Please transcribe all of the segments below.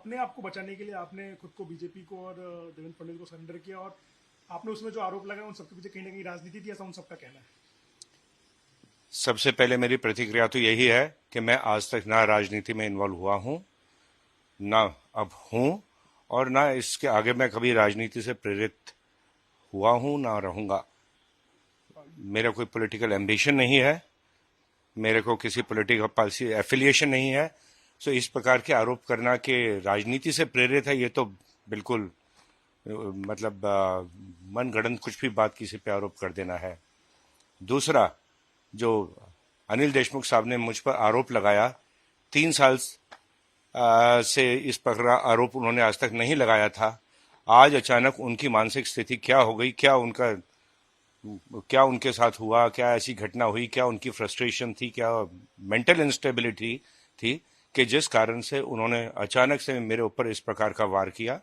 अपने आप को बचाने के लिए आपने खुद को बीजेपी को और देवेंद्र फडणवीस को सरेंडर किया, और आपने उसमें जो आरोप लगाए उन सबके पीछे कहीं ना कहीं राजनीति थी, ऐसा उन सबका कहना है। सबसे पहले मेरी प्रतिक्रिया तो यही है कि मैं आज तक ना राजनीति में इन्वॉल्व हुआ हूं, ना अब हूं, और ना इसके आगे मैं कभी राजनीति से प्रेरित हुआ हूं, ना रहूंगा। मेरा कोई पॉलिटिकल एम्बिशन नहीं है, मेरे को किसी पॉलिटिकल पार्टी एफिलिएशन नहीं है। सो इस प्रकार के आरोप करना कि राजनीति से प्रेरित है, ये तो बिल्कुल मतलब मनगढ़ंत कुछ भी बात किसी पे आरोप कर देना है। दूसरा, जो अनिल देशमुख साहब ने मुझ पर आरोप लगाया, 3 साल से इस प्रकार आरोप उन्होंने आज तक नहीं लगाया था। आज अचानक उनकी मानसिक स्थिति क्या हो गई, क्या उनके साथ हुआ, क्या ऐसी घटना हुई, क्या उनकी फ्रस्ट्रेशन थी, क्या मेंटल इंस्टेबिलिटी थी कि जिस कारण से उन्होंने अचानक से मेरे ऊपर इस प्रकार का वार किया।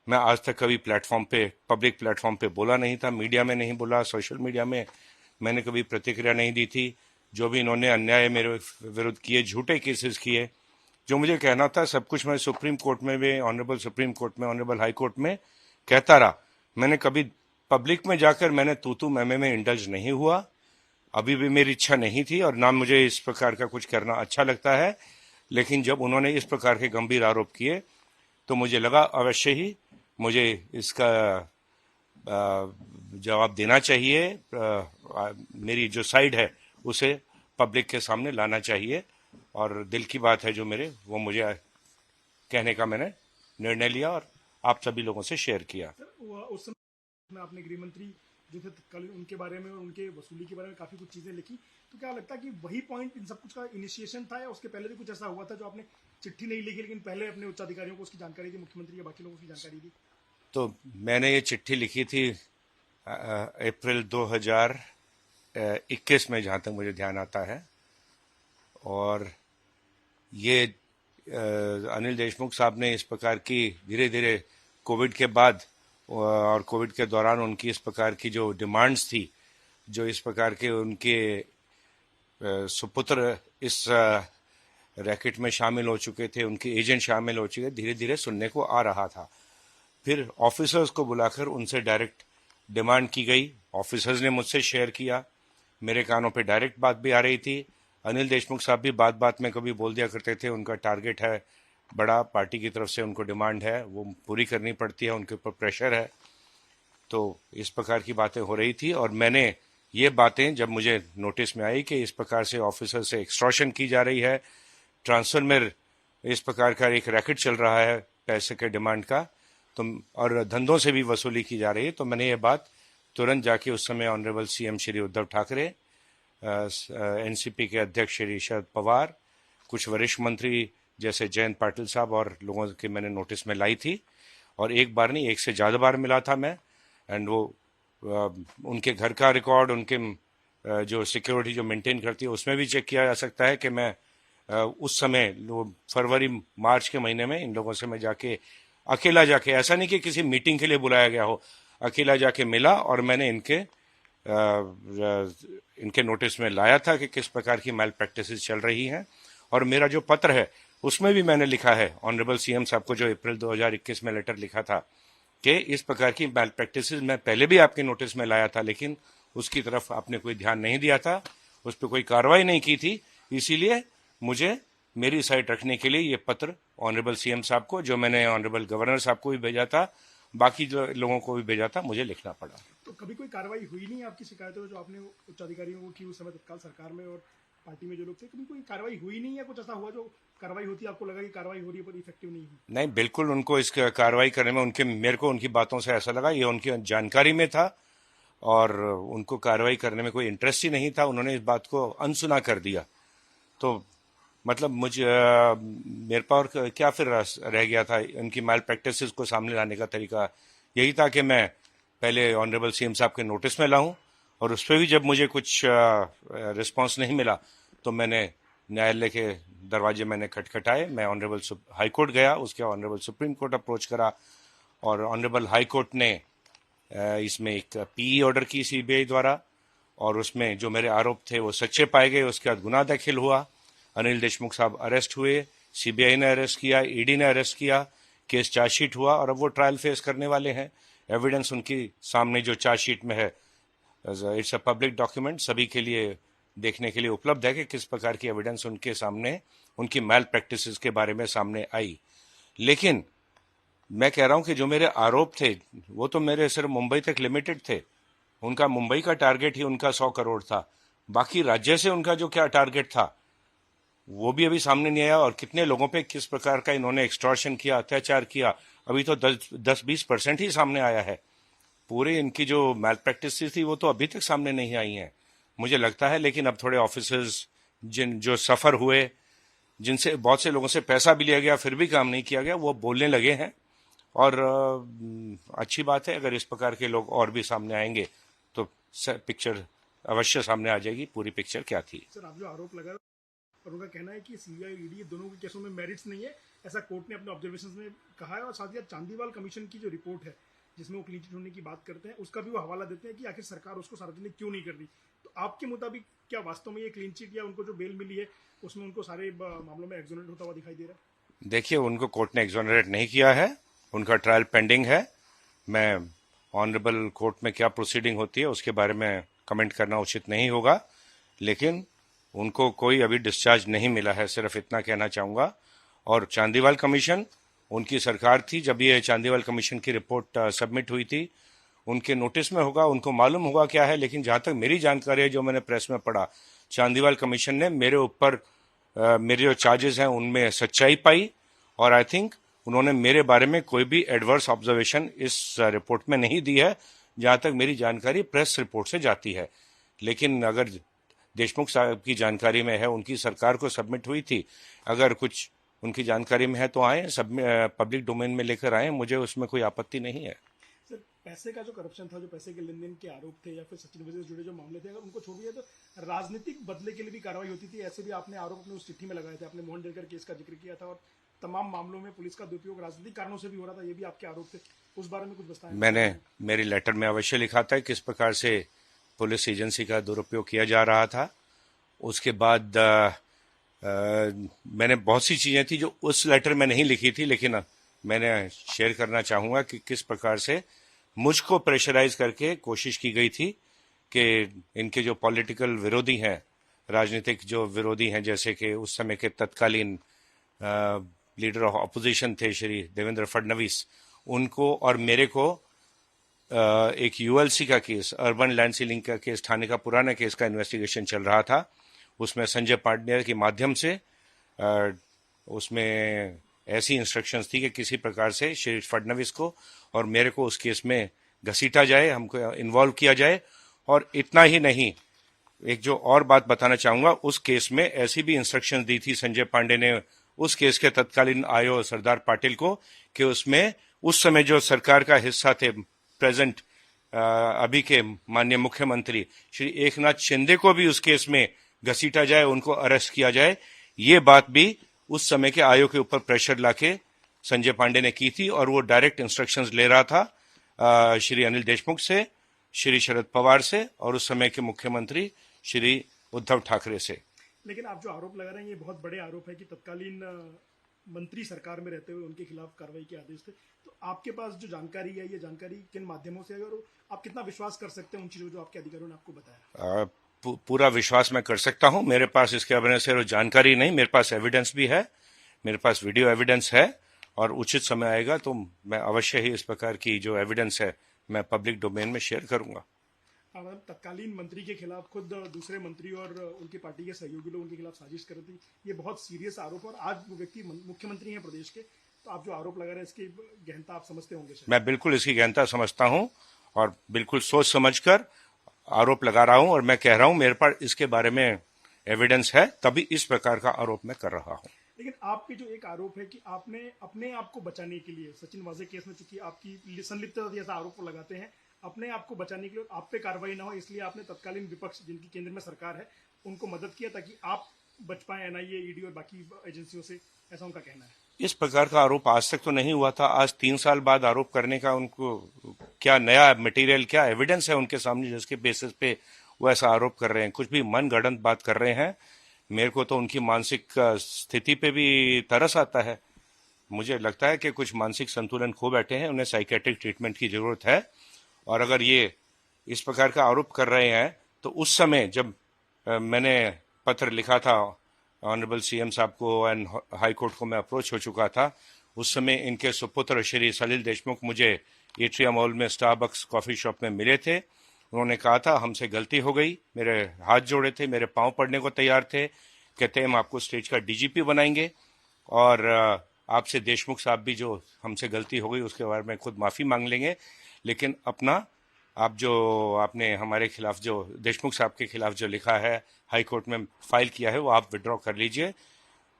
मैं आज तक कभी पब्लिक प्लेटफॉर्म पे बोला नहीं था, मीडिया में नहीं बोला, सोशल मीडिया में मैंने कभी प्रतिक्रिया नहीं दी थी। जो भी इन्होंने अन्याय मेरे विरुद्ध किए, झूठे केसेस किए, जो मुझे कहना था सब कुछ मैं सुप्रीम कोर्ट में भी, ऑनरेबल सुप्रीम कोर्ट में, ऑनरेबल हाई कोर्ट में कहता रहा। मैंने कभी पब्लिक में जाकर मैंने तू मैमे में इंडल्ज नहीं हुआ, अभी भी मेरी इच्छा नहीं थी, और ना मुझे इस प्रकार का कुछ करना अच्छा लगता है। लेकिन जब उन्होंने इस प्रकार के गंभीर आरोप किए तो मुझे लगा अवश्य ही मुझे इसका जवाब देना चाहिए, मेरी जो साइड है उसे पब्लिक के सामने लाना चाहिए, और दिल की बात है जो मेरे, वो मुझे कहने का मैंने निर्णय लिया और आप सभी लोगों से शेयर किया। उस समय आपने गृह मंत्री जो थे कल उनके बारे में और उनके वसूली के बारे में काफी कुछ चीजें लिखी, तो क्या लगता है कि वही पॉइंट इन सब कुछ का इनिशिएशन था, या उसके पहले भी कुछ ऐसा हुआ था जो आपने चिट्ठी नहीं लिखी लेकिन पहले अपने उच्च अधिकारियों को उसकी जानकारी दी, मुख्यमंत्री या बाकी लोगों की जानकारी दी? तो मैंने ये चिट्ठी लिखी थी अप्रैल 2021 में, जहाँ तक मुझे ध्यान आता है। और ये अनिल देशमुख साहब ने इस प्रकार की धीरे धीरे कोविड के बाद और कोविड के दौरान उनकी इस प्रकार की जो डिमांड्स थी, जो इस प्रकार के उनके सुपुत्र इस रैकेट में शामिल हो चुके थे, उनके एजेंट शामिल हो चुके, धीरे धीरे सुनने को आ रहा था। फिर ऑफिसर्स को बुलाकर उनसे डायरेक्ट डिमांड की गई, ऑफिसर्स ने मुझसे शेयर किया, मेरे कानों पे डायरेक्ट बात भी आ रही थी। अनिल देशमुख साहब भी बात बात में कभी बोल दिया करते थे, उनका टारगेट है बड़ा, पार्टी की तरफ से उनको डिमांड है, वो पूरी करनी पड़ती है, उनके ऊपर प्रेशर है। तो इस प्रकार की बातें हो रही थी, और मैंने ये बातें जब मुझे नोटिस में आई कि इस प्रकार से ऑफिसर से एक्सटॉर्शन की जा रही है, ट्रांसफर में इस प्रकार का एक रैकेट चल रहा है पैसे के डिमांड का, तो और धंधों से भी वसूली की जा रही है, तो मैंने ये बात तुरंत जाके उस समय honourable CM Shri Uddhav Thackeray, NCP के अध्यक्ष श्री शरद पवार, कुछ वरिष्ठ मंत्री जैसे जयंत पाटिल साहब और लोगों के मैंने नोटिस में लाई थी। और एक बार नहीं, एक से ज़्यादा बार मिला था मैं। एंड वो उनके घर का रिकॉर्ड, उनके जो सिक्योरिटी जो मेंटेन करती है, उसमें भी चेक किया जा सकता है कि मैं उस समय फरवरी मार्च के महीने में इन लोगों से मैं जाके अकेला जाके, ऐसा नहीं कि किसी मीटिंग के लिए बुलाया गया हो, अकेला जाके मिला और मैंने इनके नोटिस में लाया था कि किस प्रकार की मैल प्रैक्टिसेस चल रही हैं। और मेरा जो पत्र है उसमें भी मैंने लिखा है ऑनरेबल सीएम साहब को, जो अप्रैल 2021 में लेटर लिखा था कि इस प्रकार की मैल प्रैक्टिसेस मैं पहले भी आपके नोटिस में लाया था, लेकिन उसकी तरफ आपने कोई ध्यान नहीं दिया था, उस पर कोई कार्रवाई नहीं की थी, इसीलिए मुझे मेरी साइड रखने के लिए ये पत्र ऑनरेबल सीएम साहब को, जो मैंने ऑनरेबल गवर्नर साहब को भी भेजा था, बाकी जो लोगों को भी भेजा था, मुझे लिखना पड़ा। तो कभी कोई कार्रवाई हुई नहीं आपकी शिकायतों जो आपने उच्च अधिकारियों को की उस समय तत्काल सरकार में और पार्टी में जो लोग थे, कभी कोई कार्रवाई हुई नहीं, या कुछ ऐसा हुआ जो कार्रवाई होती आपको लगा कि कार्रवाई हो रही है पर इफेक्टिव नहीं हुई? नहीं, बिल्कुल उनको इस कार्रवाई करने में मेरे को उनकी बातों से ऐसा लगा ये उनकी जानकारी में था और उनको कार्रवाई करने में कोई इंटरेस्ट ही नहीं था, उन्होंने इस बात को अनसुना कर दिया। तो मतलब मेरे पास क्या फिर रह गया था, इनकी मैल प्रैक्टिसेस को सामने लाने का तरीका यही था कि मैं पहले ऑनरेबल सीएम साहब के नोटिस में लाऊं, और उस पर भी जब मुझे कुछ रिस्पांस नहीं मिला तो मैंने न्यायालय के दरवाजे मैंने खटखटाए, मैं ऑनरेबल हाई कोर्ट गया, उसके ऑनरेबल सुप्रीम कोर्ट अप्रोच करा, और ऑनरेबल हाई कोर्ट ने इसमें एक पीई ऑर्डर की सीबीआई द्वारा, और उसमें जो मेरे आरोप थे वो सच्चे पाए गए, उसके बाद गुनाह दाखिल हुआ, अनिल देशमुख साहब अरेस्ट हुए, सीबीआई ने अरेस्ट किया, ईडी ने अरेस्ट किया, केस चार्जशीट हुआ और अब वो ट्रायल फेस करने वाले हैं। एविडेंस उनकी सामने जो चार्जशीट में है, इट्स अ पब्लिक डॉक्यूमेंट, सभी के लिए देखने के लिए उपलब्ध है कि किस प्रकार की एविडेंस उनके सामने, उनकी मैल प्रैक्टिसेस के बारे में सामने आई। लेकिन मैं कह रहा हूं कि जो मेरे आरोप थे वो तो मेरे सिर्फ मुंबई तक लिमिटेड थे। उनका मुंबई का टारगेट ही उनका 100 करोड़ था। बाकी राज्य से उनका जो क्या टारगेट था वो भी अभी सामने नहीं आया, और कितने लोगों पे किस प्रकार का इन्होंने एक्सटॉर्शन किया, अत्याचार किया, अभी तो 10-20% ही सामने आया है। पूरे इनकी जो मैल प्रैक्टिस थी वो तो अभी तक सामने नहीं आई है, मुझे लगता है। लेकिन अब थोड़े ऑफिसर्स जो सफर हुए, जिनसे बहुत से लोगों से पैसा भी लिया गया फिर भी काम नहीं किया गया, वो बोलने लगे हैं। और अच्छी बात है, अगर इस प्रकार के लोग और भी सामने आएंगे तो पिक्चर अवश्य सामने आ जाएगी, पूरी पिक्चर क्या थी। सर, आप जो आरोप लगा और उनका कहना है कि सीबीआई ईडी दोनों के केसों में मेरिट्स नहीं है, ऐसा कोर्ट ने अपने ऑब्जर्वेशंस में कहा है। और साथ ही चांदीवाल कमीशन की जो रिपोर्ट है जिसमें वो क्लीन चिट होने की बात करते हैं, उसका भी वो हवाला देते हैं कि आखिर सरकार उसको सार्वजनिक क्यों नहीं कर रही। तो आपके मुताबिक क्या वास्तव में ये क्लीन चिट या उनको जो बेल मिली है उसमें उनको सारे मामलों में एक्सोनरेट होता हुआ दिखाई दे रहा है? देखिए, उनको कोर्ट ने एक्सोनरेट नहीं किया है, उनका ट्रायल पेंडिंग है। मैं ऑनरेबल कोर्ट में क्या प्रोसीडिंग होती है उसके बारे में कमेंट करना उचित नहीं होगा, लेकिन उनको कोई अभी डिस्चार्ज नहीं मिला है, सिर्फ इतना कहना चाहूंगा। और चांदीवाल कमीशन उनकी सरकार थी, जब ये चांदीवाल कमीशन की रिपोर्ट सबमिट हुई थी, उनके नोटिस में होगा, उनको मालूम होगा क्या है। लेकिन जहां तक मेरी जानकारी है, जो मैंने प्रेस में पढ़ा, चांदीवाल कमीशन ने मेरे ऊपर मेरे जो चार्जेस हैं उनमें सच्चाई पाई, और आई थिंक उन्होंने मेरे बारे में कोई भी एडवर्स ऑब्जर्वेशन इस रिपोर्ट में नहीं दी है, जहां तक मेरी जानकारी प्रेस रिपोर्ट से जाती है। लेकिन अगर देशमुख साहब की जानकारी में है, उनकी सरकार को सबमिट हुई थी, अगर कुछ उनकी जानकारी में है तो आए, सब पब्लिक डोमेन में लेकर आए, मुझे उसमें कोई आपत्ति नहीं है। सर, पैसे का जो करप्शन था, जो पैसे के लेन देन के आरोप थे, या फिर सचिन वजह से जुड़े जो मामले थे, अगर उनको छोड़ दिया तो राजनीतिक बदले के लिए भी कार्रवाई होती थी, ऐसे भी आपने आरोप अपने उस चिट्ठी में लगाए थे। आपने मोहन डेलकर केस का जिक्र किया था और तमाम मामलों में पुलिस का दुरुपयोग राजनीतिक कारणों से भी हो रहा था, ये भी आपके आरोप थे। उस बारे में कुछ बताएं। मैंने मेरी लेटर में अवश्य लिखा था किस प्रकार से पुलिस एजेंसी का दुरुपयोग किया जा रहा था। उसके बाद मैंने बहुत सी चीजें थी जो उस लेटर में नहीं लिखी थी, लेकिन मैंने शेयर करना चाहूंगा कि किस प्रकार से मुझको प्रेशराइज करके कोशिश की गई थी कि इनके जो पॉलिटिकल विरोधी हैं, राजनीतिक जो विरोधी हैं, जैसे कि उस समय के तत्कालीन लीडर ऑफ अपोजिशन थे श्री देवेंद्र फडणवीस, उनको और मेरे को एक यूएलसी का केस, अर्बन लैंड सीलिंग का केस, थाने का पुराना केस का इन्वेस्टिगेशन चल रहा था। उसमें संजय पांडे के माध्यम से उसमें ऐसी इंस्ट्रक्शंस थी कि किसी प्रकार से श्री फडणवीस को और मेरे को उस केस में घसीटा जाए, हमको इन्वॉल्व किया जाए। और इतना ही नहीं, एक जो और बात बताना चाहूंगा, उस केस में ऐसी भी इंस्ट्रक्शंस दी थी संजय पांडे ने उस केस के तत्कालीन आईओ सरदार पाटिल को, कि उसमें उस समय जो सरकार का हिस्सा थे, प्रेजेंट अभी के माननीय मुख्यमंत्री श्री एकनाथ शिंदे को भी उस केस में घसीटा जाए, उनको अरेस्ट किया जाए। ये बात भी उस समय के आयोग के ऊपर प्रेशर लाके संजय पांडे ने की थी, और वो डायरेक्ट इंस्ट्रक्शंस ले रहा था श्री अनिल देशमुख से, श्री शरद पवार से, और उस समय के मुख्यमंत्री श्री उद्धव ठाकरे से। लेकिन आप जो आरोप लगा रहे हैं ये बहुत बड़े आरोप है कि तत्कालीन मंत्री सरकार में रहते हुए उनके खिलाफ कार्रवाई के आदेश थे। तो आपके पास जो जानकारी है, ये जानकारी किन माध्यमों से है और आप कितना विश्वास कर सकते हैं उन चीजों जो आपके अधिकारियों ने आपको बताया? पूरा विश्वास मैं कर सकता हूं। मेरे पास इसके बारे में सिर्फ जानकारी नहीं, मेरे पास एविडेंस भी है, मेरे पास वीडियो एविडेंस है, और उचित समय आएगा तो मैं अवश्य ही इस प्रकार की जो एविडेंस है मैं पब्लिक डोमेन में शेयर करूंगा। तत्कालीन मंत्री के खिलाफ खुद दूसरे मंत्री और उनकी पार्टी के सहयोगी लोग उनके खिलाफ साजिश कर रहे थे, ये बहुत सीरियस आरोप है, और आज वो व्यक्ति मुख्यमंत्री हैं प्रदेश के। तो आप जो आरोप लगा रहे हैं इसकी गहनता आप समझते होंगे? मैं बिल्कुल इसकी गहनता समझता हूं और बिल्कुल सोच समझकर आरोप लगा रहा हूं, और मैं कह रहा हूं मेरे पास इसके बारे में एविडेंस है, तभी इस प्रकार का आरोप मैं कर रहा हूं। लेकिन आप पे जो एक आरोप है कि आपने अपने आप को बचाने के लिए सचिन वाजे केस में, चूंकि आपकी संलिप्तता थी, ऐसा आरोप लगाते हैं, अपने आप को बचाने के लिए आप पे कार्रवाई ना हो, इसलिए आपने तत्कालीन विपक्ष जिनकी केंद्र में सरकार है उनको मदद किया ताकि आप बच पाए एनआईए, ईडी और बाकी एजेंसियों से, ऐसा उनका कहना है। इस प्रकार का आरोप आज तक तो नहीं हुआ था। आज 3 साल बाद आरोप करने का उनको क्या नया मटेरियल, क्या एविडेंस है उनके सामने जिसके बेसिस पे वो ऐसा आरोप कर रहे हैं? कुछ भी मन गढ़ंत बात कर रहे हैं। मेरे को तो उनकी मानसिक स्थिति पे भी तरस आता है। मुझे लगता है कि कुछ मानसिक संतुलन खो बैठे हैं, उन्हें साइकेट्रिक ट्रीटमेंट की जरूरत है। और अगर ये इस प्रकार का आरोप कर रहे हैं तो उस समय जब मैंने पत्र लिखा था ऑनरेबल सीएम साहब को एंड हाई कोर्ट को मैं अप्रोच हो चुका था, उस समय इनके सुपुत्र श्री सलिल देशमुख मुझे एट्रिया मॉल में स्टारबक्स कॉफी शॉप में मिले थे। उन्होंने कहा था हमसे गलती हो गई, मेरे हाथ जोड़े थे, मेरे पांव पड़ने को तैयार थे, कहते हम आपको स्टेज का डीजीपी बनाएंगे और आपसे देशमुख साहब भी जो हमसे गलती हो गई उसके बारे में खुद माफी मांग लेंगे, लेकिन अपना आप जो आपने हमारे खिलाफ जो देशमुख साहब के खिलाफ जो लिखा है हाई कोर्ट में फाइल किया है वो आप विड्रॉ कर लीजिए।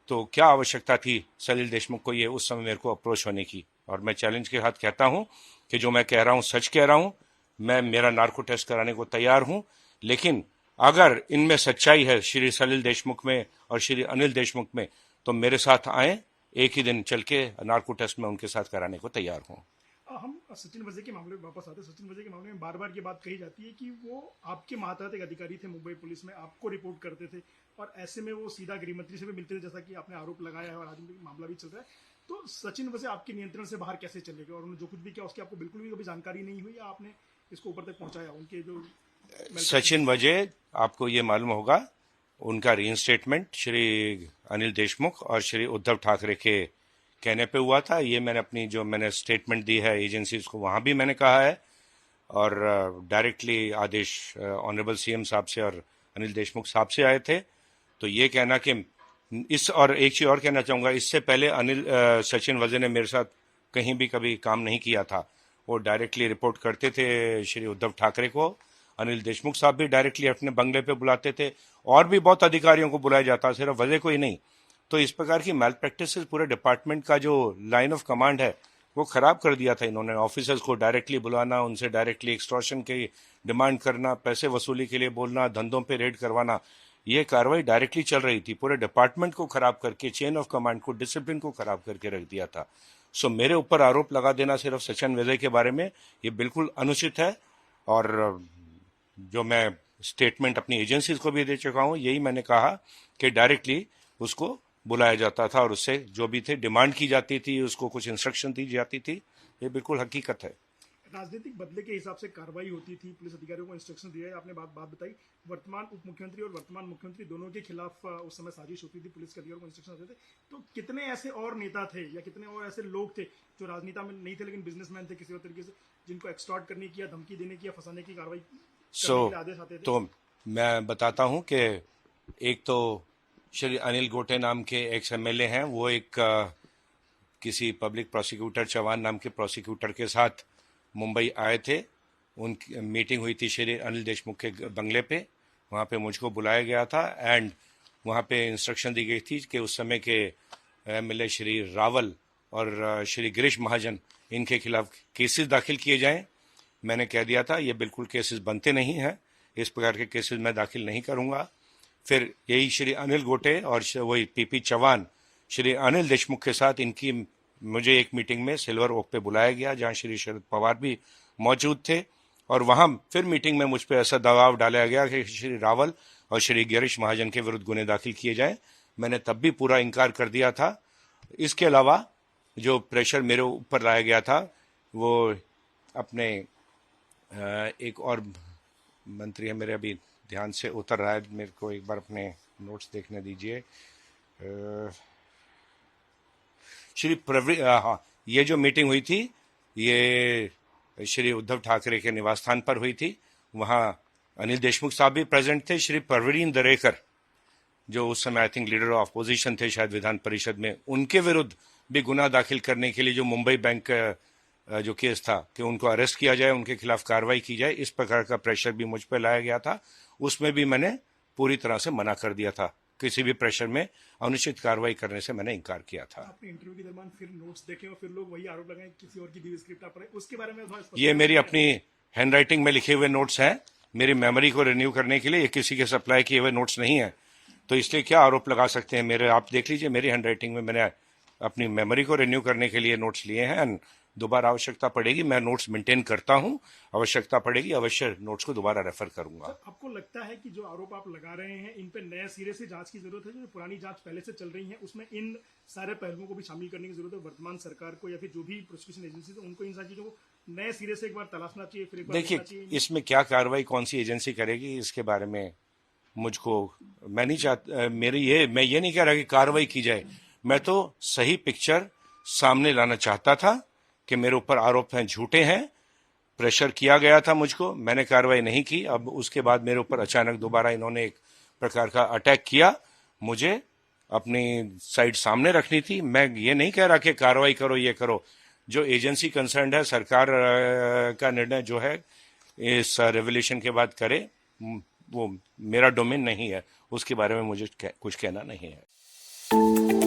तो क्या आवश्यकता थी सलिल देशमुख को ये उस समय मेरे को अप्रोच होने की। और मैं चैलेंज के साथ कहता हूं कि जो मैं कह रहा हूं सच कह रहा हूं, मैं मेरा नार्को टेस्ट कराने को तैयार हूं, लेकिन अगर इनमें सच्चाई है श्री सलिल देशमुख में और श्री अनिल देशमुख में तो मेरे साथ आए, एक ही दिन चल के नार्को टेस्ट में उनके साथ कराने को तैयार हूं। हम सचिन वजह के मामले में वापस आते हैं। सचिन वजह के मामले में बार बार ये बात कही जाती है कि वो आपके मातहत एक अधिकारी थे मुंबई पुलिस में, आपको रिपोर्ट करते थे और ऐसे में वो सीधा गृह मंत्री से भी मिलते थे, जैसा कि आपने आरोप लगाया है और आज भी मामला भी चल रहा है। तो सचिन वजह आपके नियंत्रण से बाहर कैसे चले गए और उन्होंने जो कुछ भी किया उसकी आपको बिल्कुल भी कभी जानकारी नहीं हुई या आपने इसको ऊपर तक पहुंचाया उनके जो सचिन वजह आपको ये मालूम होगा, उनका रीइंस्टेटमेंट श्री अनिल देशमुख और श्री उद्धव ठाकरे के कहने पे हुआ था। ये मैंने अपनी जो मैंने स्टेटमेंट दी है एजेंसीज को वहां भी मैंने कहा है और डायरेक्टली आदेश ऑनरेबल सीएम साहब से और अनिल देशमुख साहब से आए थे। तो ये कहना कि इस और एक चीज और कहना चाहूंगा, इससे पहले सचिन वजह ने मेरे साथ कहीं भी कभी काम नहीं किया था। वो डायरेक्टली रिपोर्ट करते थे श्री उद्धव ठाकरे को, अनिल देशमुख साहब भी डायरेक्टली अपने बंगले पे बुलाते थे और भी बहुत अधिकारियों को बुलाया जाता, सिर्फ वजह को ही नहीं। तो इस प्रकार की मैल प्रैक्टिस पूरे डिपार्टमेंट का जो लाइन ऑफ कमांड है वो खराब कर दिया था इन्होंने। ऑफिसर्स को डायरेक्टली बुलाना, उनसे डायरेक्टली एक्सटॉर्शन की डिमांड करना, पैसे वसूली के लिए बोलना, धंधों पे रेड करवाना, ये कार्रवाई डायरेक्टली चल रही थी। पूरे डिपार्टमेंट को खराब करके, चेन ऑफ कमांड को, डिसिप्लिन को खराब करके रख दिया था। सो मेरे ऊपर आरोप लगा देना सिर्फ सचिन वजह के बारे में, ये बिल्कुल अनुचित है। और जो मैं स्टेटमेंट अपनी एजेंसीज को भी दे चुका हूं, यही मैंने कहा कि डायरेक्टली उसको बुलाया जाता था और उससे जो भी थे डिमांड की जाती थी, उसको कुछ इंस्ट्रक्शन दी जाती थी। ये बिल्कुल हकीकत है। राजनीतिक बदले के हिसाब से कार्रवाई होती थी, पुलिस अधिकारियों को इंस्ट्रक्शन दिया है। आपने बात बताई, वर्तमान उप मुख्यमंत्री और वर्तमान मुख्यमंत्री दोनों के खिलाफ उस समय साजिश होती थी, पुलिस के अधिकारियों को इंस्ट्रक्शन देते थे। तो कितने ऐसे और नेता थे या कितने और ऐसे लोग थे जो राजनीति में नहीं थे लेकिन बिजनेसमैन थे किसी और तरीके से, जिनको एक्सटॉर्ट करने की या धमकी देने की या फंसाने की कार्रवाई करने के आदेश आते थे? तो मैं बताता हूं कि एक तो श्री अनिल गोटे नाम के एक्स एमएलए हैं, वो एक किसी पब्लिक प्रोसिक्यूटर चौहान नाम के प्रोसिक्यूटर के साथ मुंबई आए थे। उनकी मीटिंग हुई थी श्री अनिल देशमुख के बंगले पे, वहाँ पे मुझको बुलाया गया था एंड वहाँ पे इंस्ट्रक्शन दी गई थी कि उस समय के एमएलए श्री रावल और श्री गिरीश महाजन, इनके खिलाफ केसेस दाखिल किए जाएं। मैंने कह दिया था ये बिल्कुल केसेस बनते नहीं हैं, इस प्रकार के केसेस मैं दाखिल नहीं करूंगा। फिर यही श्री अनिल गोटे और वही पीपी चौहान श्री अनिल देशमुख के साथ इनकी मुझे एक मीटिंग में सिल्वर ओक पे बुलाया गया, जहां श्री शरद पवार भी मौजूद थे और वहां फिर मीटिंग में मुझ पे ऐसा दबाव डाला गया कि श्री रावल और श्री गिरीश महाजन के विरुद्ध गुने दाखिल किए जाएं। मैंने तब भी पूरा इनकार कर दिया था। इसके अलावा जो प्रेशर मेरे ऊपर लाया गया था वो अपने एक और मंत्री है, मेरे अभी ध्यान से उतर रहा है, मेरे को एक बार अपने नोट्स देखने दीजिए। श्री हाँ, ये जो मीटिंग हुई थी ये श्री उद्धव ठाकरे के निवास स्थान पर हुई थी। वहां अनिल देशमुख साहब भी प्रेजेंट थे। श्री परवीन दरेकर जो उस समय I think leader of opposition थे शायद विधान परिषद में, उनके विरुद्ध भी गुना दाखिल करने के लिए जो मुंबई बैंक जो केस था कि उनको अरेस्ट किया जाए, उनके खिलाफ कार्रवाई की जाए, इस प्रकार का प्रेशर भी मुझ पर लाया गया था। उसमें भी मैंने पूरी तरह से मना कर दिया था। किसी भी प्रेशर में अनुचित कार्रवाई करने से मैंने इनकार किया था। आपने इंटरव्यू के दरमियान फिर नोट्स देखे और फिर लोग वही आरोप लगाए किसी और की दी हुई स्क्रिप्ट आप पढ़े, उसके बारे में ये मेरी अपनी हैंडराइटिंग में लिखे हुए नोट्स हैं। मेरी मेमोरी को रिन्यू करने के लिए ये किसी के सप्लाई किए हुए नोट्स नहीं है, तो इसलिए क्या आरोप लगा सकते हैं मेरे। आप देख लीजिए मेरी हैंडराइटिंग में मैंने अपनी मेमोरी को रिन्यू करने के लिए नोट्स लिए हैं। दोबारा आवश्यकता पड़ेगी मैं नोट्स मेंटेन करता हूं, आवश्यकता पड़ेगी अवश्य नोट्स को दोबारा रेफर करूंगा। आपको लगता है कि जो आरोप आप लगा रहे हैं इन पे नए सिरे से जांच की जरूरत है? जो पुरानी जांच पहले से चल रही है उसमें इन सारे पहलुओं को भी शामिल करने की जरूरत है? वर्तमान सरकार को या फिर जो भी प्रोसिक्यूशन एजेंसी है उनको इन सारी चीजों को नए सिरे से एक बार तलाशना चाहिए, फिर एक बार देखना देखिए, चाहिए। इसमें क्या कार्रवाई कौन सी एजेंसी करेगी इसके बारे में मुझको, मैं नहीं चाहता, मैं ये नहीं कह रहा कि कार्रवाई की जाए, मैं तो सही पिक्चर सामने लाना चाहता था कि मेरे ऊपर आरोप हैं, झूठे हैं, प्रेशर किया गया था मुझको, मैंने कार्रवाई नहीं की। अब उसके बाद मेरे ऊपर अचानक दोबारा इन्होंने एक प्रकार का अटैक किया, मुझे अपनी साइड सामने रखनी थी। मैं ये नहीं कह रहा कि कार्रवाई करो, ये करो, जो एजेंसी कंसर्न है सरकार का निर्णय जो है इस रेवोल्यूशन के बाद करे, वो मेरा डोमेन नहीं है, उसके बारे में मुझे कुछ कहना नहीं है।